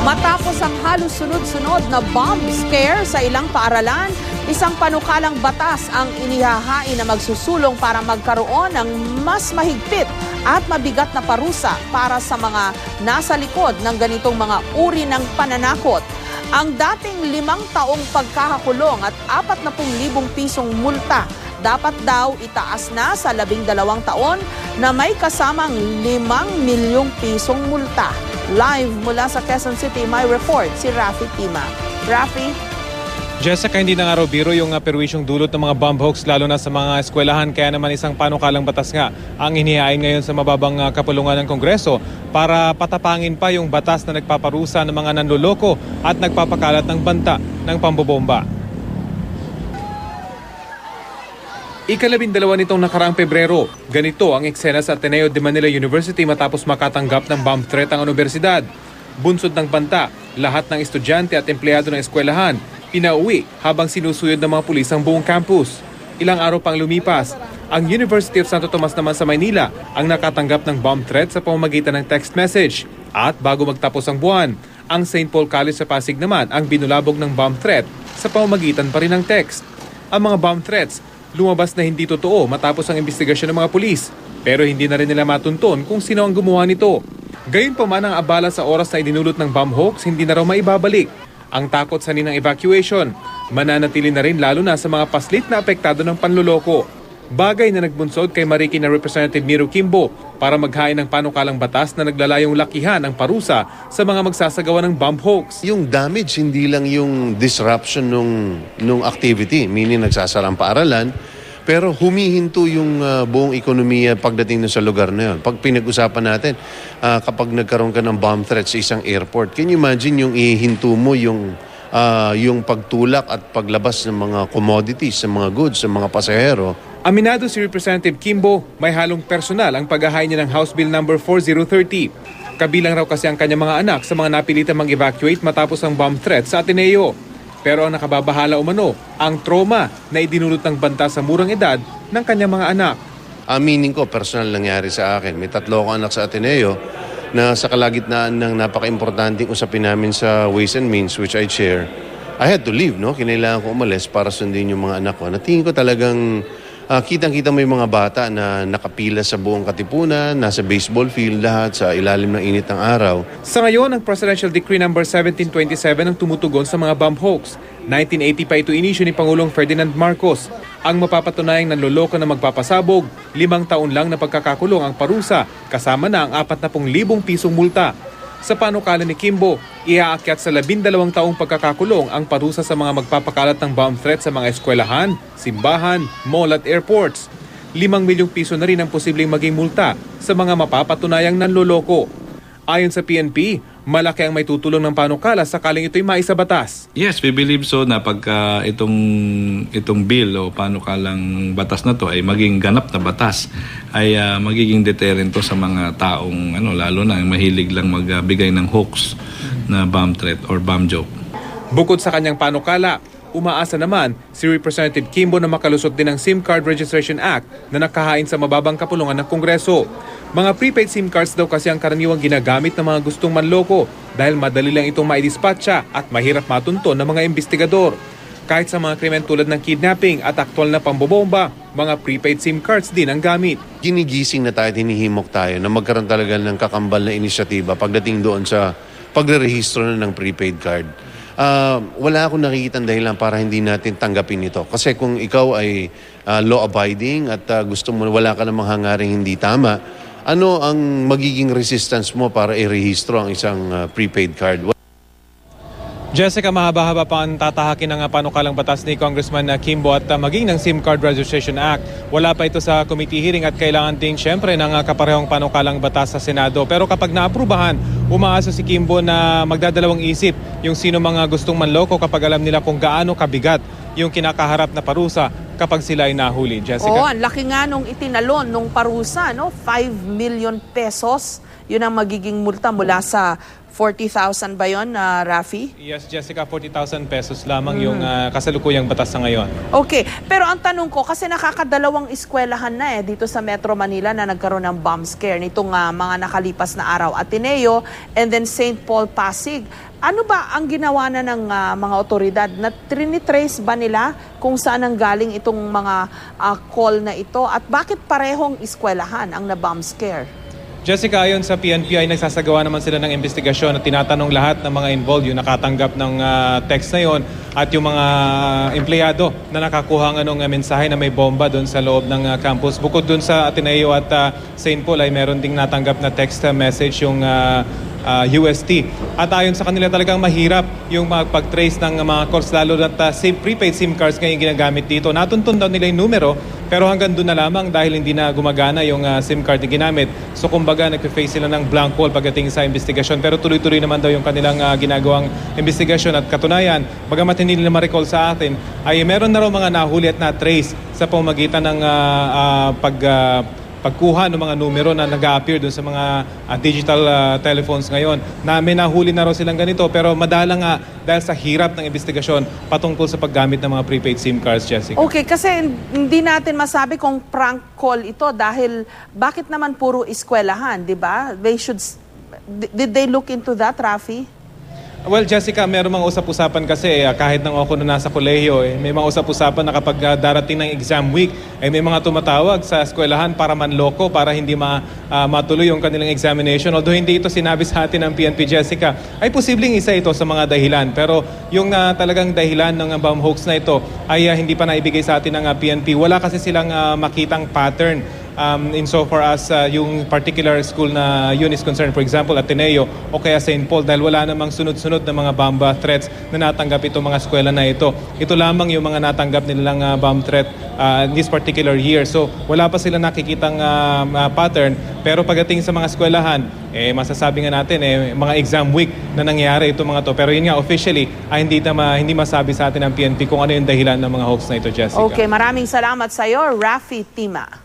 Matapos ang halos sunod-sunod na bomb scare sa ilang paaralan, isang panukalang batas ang inihahain na magsusulong para magkaroon ng mas mahigpit at mabigat na parusa para sa mga nasa likod ng ganitong mga uri ng pananakot. Ang dating 5 taong pagkakakulong at 40,000 pisong multa dapat daw itaas na sa 12 taon na may kasamang 5 milyong pisong multa. Live mula sa Quezon City, may report si Rafi Tima. Rafi? Jessica, hindi na nga raw biro yung perwisyong dulot ng mga bomb hoax lalo na sa mga eskwelahan, kaya naman isang panukalang batas nga ang inihain ngayon sa mababang kapulungan ng Kongreso para patapangin pa yung batas na nagpaparusa ng mga nanloloko at nagpapakalat ng banta ng pambobomba. Ika-12 nitong nakaraang Pebrero, ganito ang eksena sa Ateneo de Manila University matapos makatanggap ng bomb threat ang universidad. Bunsod ng banta, lahat ng estudyante at empleyado ng eskwelahan pinauwi habang sinusuyod ng mga pulis ang buong campus. Ilang araw pang lumipas, ang University of Santo Tomas naman sa Maynila ang nakatanggap ng bomb threat sa pamamagitan ng text message. At bago magtapos ang buwan, ang St. Paul College sa Pasig naman ang binulabog ng bomb threat sa pamamagitan pa rin ng text. Ang mga bomb threats lumabas na hindi totoo matapos ang investigasyon ng mga pulis, pero hindi na rin nila matunton kung sino ang gumawa nito. Gayunpaman ang abala sa oras na idinulot ng bomb hoax, hindi na raw maibabalik. Ang takot sa ninang evacuation, mananatili na rin lalo na sa mga paslit na apektado ng panloloko. Bagay na nagbunsod kay Marikina Representative Miro Kimbo para maghain ng panukalang batas na naglalayong lakihan ang parusa sa mga magsasagawa ng bomb hoax. Yung damage, hindi lang yung disruption nung activity, meaning nagsasara ang paaralan, pero humihinto yung buong ekonomiya pagdating sa lugar na yun. Pag pinag-usapan natin, kapag nagkaroon ka ng bomb threat sa isang airport, can you imagine yung ihinto mo yung pagtulak at paglabas ng mga commodities, ng mga goods, ng mga pasahero. Aminado si Representative Kimbo, may halong personal ang paghahain niya ng House Bill No. 4030. Kabilang raw kasi ang kanyang mga anak sa mga napilitang mag-evacuate matapos ang bomb threat sa Ateneo. Pero ang nakababahala umano, ang trauma na idinulot ng banta sa murang edad ng kanyang mga anak. Aminin ko, personal nangyari sa akin. May 3 akong anak sa Ateneo na sa kalagitnaan ng napaka-importanting usapin namin sa Ways and Means, which I chair, I had to leave, no? Kinailangan ko umalis para sundin yung mga anak ko. Natingin ko talagang kitang-kita mo yung mga bata na nakapila sa buong Katipunan, nasa baseball field lahat, sa ilalim ng init ng araw. Sa ngayon, ang Presidential Decree No. 1727 ang tumutugon sa mga bomb hoax. 1980 pa ito inisyu ni Pangulong Ferdinand Marcos. Ang mapapatunayang nanloloko na magpapasabog, 5 taon lang na pagkakakulong ang parusa, kasama na ang 40,000 pisong multa. Sa panukala ni Kimbo, iaakyat sa 12 taong pagkakakulong ang parusa sa mga magpapakalat ng bomb threat sa mga eskwelahan, simbahan, mall at airports. 5 milyong piso na rin ang posibleng maging multa sa mga mapapatunayang nanloloko. Ayon sa PNP, malaki ang may tutulong ng panukala sakaling ito'y maisabatas. Yes, we believe so na pagka itong bill o panukalang batas na to ay maging ganap na batas, ay magiging deterrent to sa mga taong lalo na mahilig lang magbigay ng hoax na bomb threat or bomb joke. Bukod sa kanyang panukala, umaasa naman si Representative Kimbo na makalusot din ang SIM Card Registration Act na nakahain sa mababang kapulungan ng Kongreso. Mga prepaid SIM cards daw kasi ang karaniwang ginagamit ng mga gustong manloko dahil madali lang itong maidispatcha at mahirap matunton ng mga investigador. Kahit sa mga krimen tulad ng kidnapping at aktwal na pambobomba, mga prepaid SIM cards din ang gamit. Ginigising na tayo, hinihimok tayo na magkaroon talaga ng kakambal na inisyatiba pagdating doon sa pagre-rehistro na ng prepaid card. Wala akong nakikitang dahilan para hindi natin tanggapin ito. Kasi kung ikaw ay law-abiding at gusto mo, wala ka namang hangaring hindi tama, ano ang magiging resistance mo para i-rehistro ang isang prepaid card? Jessica, mahaba-haba pa ang tatahakin ng panukalang batas ni Congressman Kimbo at maging ng SIM Card Registration Act. Wala pa ito sa committee hearing at kailangan din siyempre ng kaparehong panukalang batas sa Senado. Pero kapag naaprubahan, umaasa si Kimbo na magdadalawang isip yung sino mga gustong manloko kapag alam nila kung gaano kabigat yung kinakaharap na parusa kapag sila ay nahuli. Jessica? Oo, ang laki nga nung itinalon nung parusa, no? 5 million pesos Yun ang magiging multa mula sa 40,000 ba yun, Rafi? Yes, Jessica, 40,000 pesos lamang yung kasalukuyang batas sa ngayon. Okay, pero ang tanong ko, kasi nakakadalawang eskwelahan na dito sa Metro Manila na nagkaroon ng bomb scare nitong mga nakalipas na araw. Ateneo and then St. Paul Pasig. Ano ba ang ginawa na ng mga otoridad? Na trinitrace ba nila kung saan ang galing itong mga call na ito? At bakit parehong eskwelahan ang na-bomb scare? Jessica, ayon sa PNP ay nagsasagawa naman sila ng investigasyon at tinatanong lahat ng mga involved, yung nakatanggap ng text na yon at yung mga empleyado na nakakuha ng mensahe na may bomba doon sa loob ng campus. Bukod doon sa Ateneo at St. Paul ay meron ding natanggap na text message yung UST. At ayon sa kanila talagang mahirap yung magpag-trace ng mga calls, lalo na prepaid SIM cards ngayon ginagamit dito. Natuntun daw nila yung numero pero hanggang doon na lamang dahil hindi na gumagana yung SIM card na ginamit. So kumbaga nagpe-face sila ng blank wall pagdating sa investigasyon, pero tuloy-tuloy naman daw yung kanilang ginagawang investigasyon. At katunayan, bagamat hindi nila ma-recall sa atin, ay meron na raw mga nahuli at na-trace sa pamamagitan ng pagkuha ng mga numero na nag-a-appear doon sa mga digital telephones ngayon. Na may nahuli na raw silang ganito, pero madala nga dahil sa hirap ng investigasyon patungkol sa paggamit ng mga prepaid SIM cards, Jessica. Okay, kasi hindi natin masabi kung prank call ito dahil bakit naman puro eskwelahan, di ba? Did they look into that, Rafi? Well, Jessica, meron mga usap-usapan kasi kahit nang ako na nasa kolehiyo, may mga usap-usapan na kapag darating ng exam week, may mga tumatawag sa eskwelahan para manloko, para hindi matuloy yung kanilang examination. Although hindi ito sinabi sa atin ng PNP, Jessica, ay posibleng isa ito sa mga dahilan. Pero yung talagang dahilan ng bomb hoax na ito ay hindi pa naibigay sa atin ng PNP. Wala kasi silang makitang pattern insofar as yung particular school na yun is concerned, for example, Ateneo o kaya St. Paul, dahil wala namang sunod-sunod na mga bomb threats na natanggap itong mga eskwela na ito. Ito lamang yung mga natanggap nilang bomb threat this particular year. So wala pa sila nakikitang pattern, pero pagdating sa mga eskwelahan, masasabi nga natin mga exam week na nangyayari itong mga to. Pero yun nga, officially hindi masabi sa atin ng PNP kung ano yung dahilan ng mga hoax na ito, Jessica. Okay, maraming salamat sa iyo, Rafi Tima.